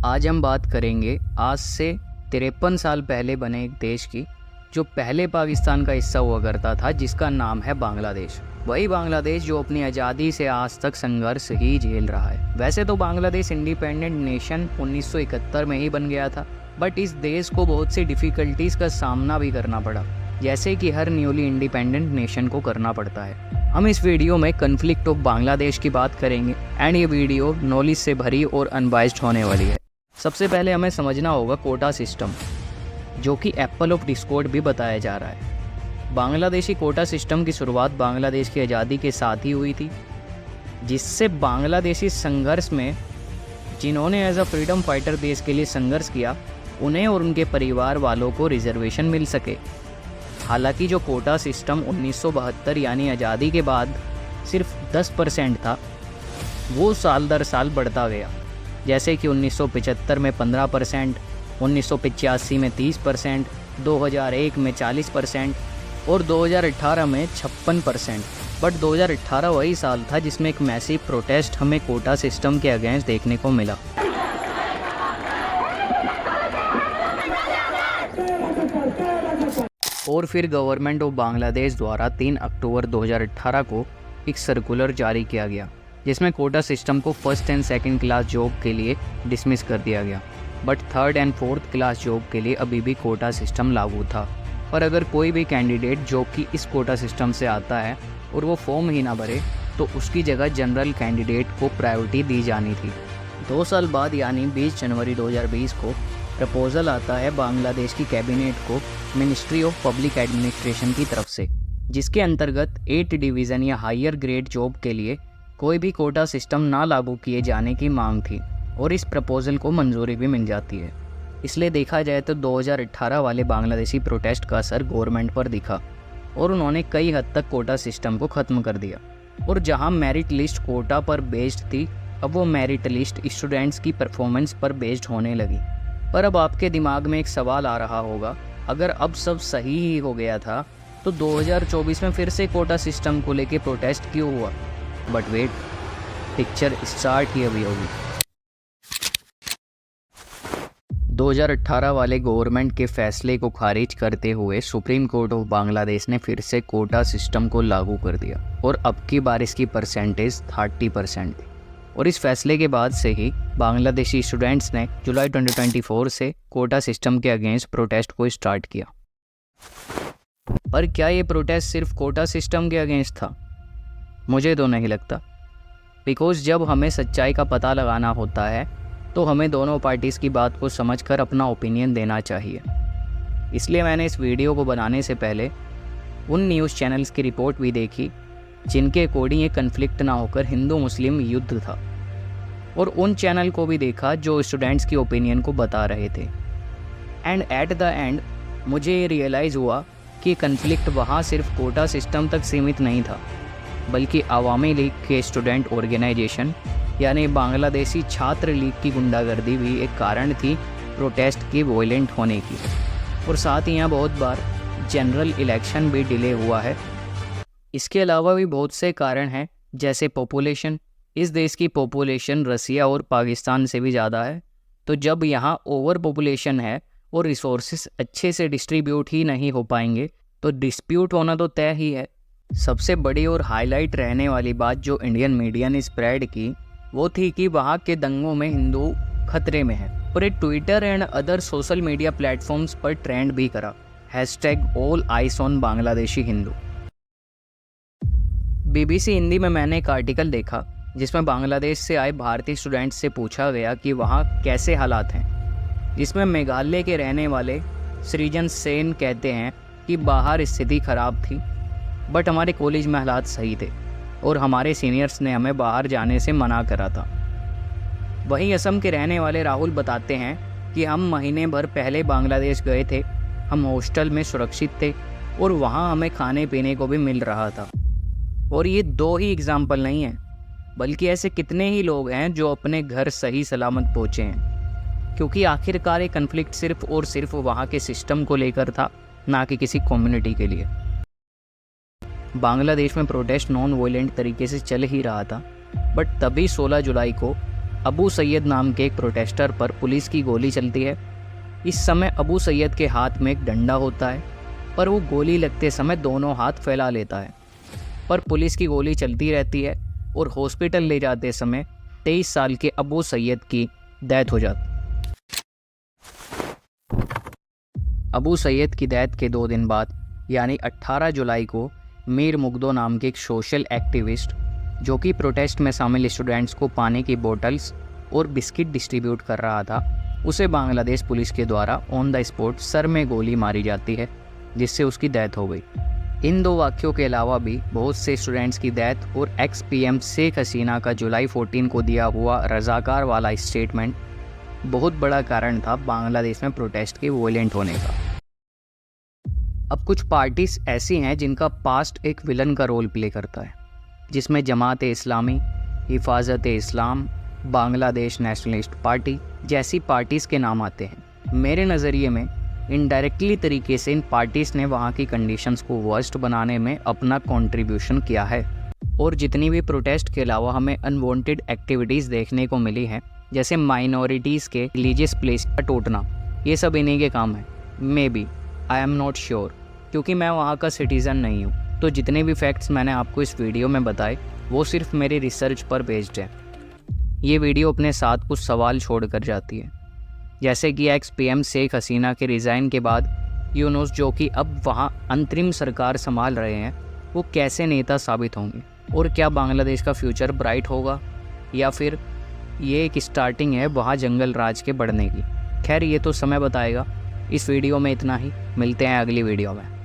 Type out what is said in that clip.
आज हम बात करेंगे आज से 53 साल पहले बने एक देश की, जो पहले पाकिस्तान का हिस्सा हुआ करता था, जिसका नाम है बांग्लादेश। वही बांग्लादेश जो अपनी आज़ादी से आज तक संघर्ष ही झेल रहा है। वैसे तो बांग्लादेश इंडिपेंडेंट नेशन 1971 में ही बन गया था, बट इस देश को बहुत सी डिफ़िकल्टीज़ का सामना भी करना पड़ा, जैसे कि हर न्यूली इंडिपेंडेंट नेशन को करना पड़ता है। हम इस वीडियो में कन्फ्लिक्ट ऑफ बांग्लादेश की बात करेंगे एंड ये वीडियो नॉलेज से भरी और अनबाइस्ड होने वाली है। सबसे पहले हमें समझना होगा कोटा सिस्टम, जो कि एप्पल ऑफ डिस्कॉर्ड भी बताया जा रहा है। बांग्लादेशी कोटा सिस्टम की शुरुआत बांग्लादेश की आज़ादी के साथ ही हुई थी, जिससे बांग्लादेशी संघर्ष में जिन्होंने एज अ फ्रीडम फाइटर देश के लिए संघर्ष किया, उन्हें और उनके परिवार वालों को रिजर्वेशन मिल सके। हालांकि जो कोटा सिस्टम 1972 यानी आज़ादी के बाद सिर्फ 10% था, वो साल दर साल बढ़ता गया। जैसे कि 1975 में 15%, 1985 में 30%, 2001 में 40% और 2018 में 56%। बट 2018 वही साल था जिसमें एक मैसिव प्रोटेस्ट हमें कोटा सिस्टम के अगेंस्ट देखने को मिला। और फिर गवर्नमेंट ऑफ बांग्लादेश द्वारा 3 अक्टूबर 2018 को एक सर्कुलर जारी किया गया, जिसमें कोटा सिस्टम को first and second class job के लिए डिसमिस कर दिया गया, but third and fourth class job के लिए अभी भी कोटा सिस्टम लागू था। और अगर कोई भी कैंडिडेट जो कि इस कोटा सिस्टम से आता है और वो फॉर्म ही ना भरे, तो उसकी जगह जनरल कैंडिडेट को प्रायोरिटी दी जानी थी। 2 साल बाद यानी 20 जनवरी 2020 को प्रपोजल आता है बांग्लादेश की कैबिनेट को मिनिस्ट्री ऑफ पब्लिक एडमिनिस्ट्रेशन की तरफ से, जिसके अंतर्गत 8 डिवीज़न या हायर ग्रेड जॉब के लिए कोई भी कोटा सिस्टम ना लागू किए जाने की मांग थी, और इस प्रपोजल को मंजूरी भी मिल जाती है। इसलिए देखा जाए तो 2018 वाले बांग्लादेशी प्रोटेस्ट का असर गवर्नमेंट पर दिखा और उन्होंने कई हद तक कोटा सिस्टम को ख़त्म कर दिया। और जहां मेरिट लिस्ट कोटा पर बेस्ड थी, अब वो मेरिट लिस्ट स्टूडेंट्स की परफॉर्मेंस पर बेस्ड होने लगी। पर अब आपके दिमाग में एक सवाल आ रहा होगा, अगर अब सब सही ही हो गया था तो 2024 में फिर से कोटा सिस्टम को लेके प्रोटेस्ट क्यों हुआ? बट वेट, पिक्चर स्टार्ट ही अभी होगी। 2018 वाले गवर्नमेंट के फैसले को खारिज करते हुए सुप्रीम कोर्ट ऑफ बांग्लादेश ने फिर से कोटा सिस्टम को लागू कर दिया, और अब की बार इसकी परसेंटेज 30% थी। और इस फैसले के बाद से ही बांग्लादेशी स्टूडेंट्स ने जुलाई 2024 से कोटा सिस्टम के अगेंस्ट प्रोटेस्ट को स्टार्ट किया। पर क्या ये प्रोटेस्ट सिर्फ कोटा सिस्टम के अगेंस्ट था? मुझे तो नहीं लगता, बिकॉज जब हमें सच्चाई का पता लगाना होता है तो हमें दोनों पार्टीज़ की बात को समझकर अपना ओपिनियन देना चाहिए। इसलिए मैंने इस वीडियो को बनाने से पहले उन न्यूज़ चैनल्स की रिपोर्ट भी देखी जिनके अकॉर्डिंग ये कन्फ्लिक्ट ना होकर हिंदू मुस्लिम युद्ध था, और उन चैनल को भी देखा जो स्टूडेंट्स की ओपिनियन को बता रहे थे। एंड एट द एंड मुझे ये रियलाइज़ हुआ कि कन्फ्लिक्ट वहाँ सिर्फ कोटा सिस्टम तक सीमित नहीं था, बल्कि अवामी लीग के स्टूडेंट ऑर्गेनाइजेशन यानी बांग्लादेशी छात्र लीग की गुंडागर्दी भी एक कारण थी प्रोटेस्ट की वॉयलेंट होने की। और साथ ही यहाँ बहुत बार जनरल इलेक्शन भी डिले हुआ है। इसके अलावा भी बहुत से कारण हैं, जैसे पॉपुलेशन। इस देश की पॉपुलेशन रसिया और पाकिस्तान से भी ज़्यादा है, तो जब यहाँ ओवर पॉपुलेशन है और रिसोर्सेज अच्छे से डिस्ट्रीब्यूट ही नहीं हो पाएंगे, तो डिस्प्यूट होना तो तय ही है। सबसे बड़ी और हाईलाइट रहने वाली बात जो इंडियन मीडिया ने स्प्रेड की, वो थी कि वहाँ के दंगों में हिंदू खतरे में है, और ये Twitter and other social media platforms पर ट्रेंड भी करा, #all ice on Bangladeshi Hindu. BBC Hindi में मैंने एक आर्टिकल देखा जिसमें बांग्लादेश से आए भारतीय स्टूडेंट्स से पूछा गया कि वहाँ कैसे हालात हैं, जिसमें मेघालय के रहने वाले सृजन सेन कहते हैं कि बाहर स्थिति ख़राब थी, बट हमारे कॉलेज में हालात सही थे और हमारे सीनियर्स ने हमें बाहर जाने से मना करा था। वहीं असम के रहने वाले राहुल बताते हैं कि हम महीने भर पहले बांग्लादेश गए थे, हम हॉस्टल में सुरक्षित थे और वहाँ हमें खाने पीने को भी मिल रहा था। और ये 2 ही एग्जाम्पल नहीं हैं, बल्कि ऐसे कितने ही लोग हैं जो अपने घर सही सलामत पहुँचे हैं, क्योंकि आखिरकार ये कन्फ्लिक्ट सिर्फ और सिर्फ वहाँ के सिस्टम को लेकर था, ना कि किसी कम्युनिटी के लिए। बांग्लादेश में प्रोटेस्ट नॉन वायलेंट तरीके से चल ही रहा था, बट तभी 16 जुलाई को अबू सैयद नाम के एक प्रोटेस्टर पर पुलिस की गोली चलती है। इस समय अबू सैयद के हाथ में एक डंडा होता है, पर वो गोली लगते समय दोनों हाथ फैला लेता है। पर पुलिस की गोली चलती रहती है और हॉस्पिटल ले जाते समय 23 साल के अबू सैयद की डेथ हो जाती है। अबू सैयद की डेथ के 2 दिन बाद यानी 18 जुलाई को मीर मुग्धो नाम के एक सोशल एक्टिविस्ट जो कि प्रोटेस्ट में शामिल स्टूडेंट्स को पानी की बोतल्स और बिस्किट डिस्ट्रीब्यूट कर रहा था, उसे बांग्लादेश पुलिस के द्वारा ऑन द स्पॉट सर में गोली मारी जाती है, जिससे उसकी डेथ हो गई। इन 2 वाक़यों के अलावा भी बहुत से स्टूडेंट्स की डेथ और एक्स पीएम शेख हसीना का जुलाई 14 को दिया हुआ रज़ाकार वाला स्टेटमेंट बहुत बड़ा कारण था बांग्लादेश में प्रोटेस्ट के वॉयलेंट होने का। अब कुछ पार्टीज ऐसी हैं जिनका पास्ट एक विलन का रोल प्ले करता है, जिसमें जमात इस्लामी, हिफाजत इस्लाम, बांग्लादेश नेशनलिस्ट पार्टी जैसी पार्टीज़ के नाम आते हैं। मेरे नज़रिए में इनडायरेक्टली तरीके से इन पार्टीज़ ने वहाँ की कंडीशंस को वर्स्ट बनाने में अपना कंट्रीब्यूशन किया है। और जितनी भी प्रोटेस्ट के अलावा हमें अनवांटेड एक्टिविटीज़ देखने को मिली हैं, जैसे माइनॉरिटीज़ के रिलीजियस प्लेस का टूटना, ये सब इन्हीं के काम है। May be, I am not sure, क्योंकि मैं वहाँ का सिटीज़न नहीं हूँ। तो जितने भी फैक्ट्स मैंने आपको इस वीडियो में बताए वो सिर्फ मेरी रिसर्च पर बेस्ड है। ये वीडियो अपने साथ कुछ सवाल छोड़ कर जाती है, जैसे कि एक्स पीएम शेख हसीना के रिज़ाइन के बाद यूनुस, जो कि अब वहाँ अंतरिम सरकार संभाल रहे हैं, वो कैसे नेता साबित होंगे और क्या बांग्लादेश का फ्यूचर ब्राइट होगा या फिर ये एक स्टार्टिंग है वहाँ जंगल राज के बढ़ने की। खैर, ये तो समय बताएगा। इस वीडियो में इतना ही, मिलते हैं अगली वीडियो में।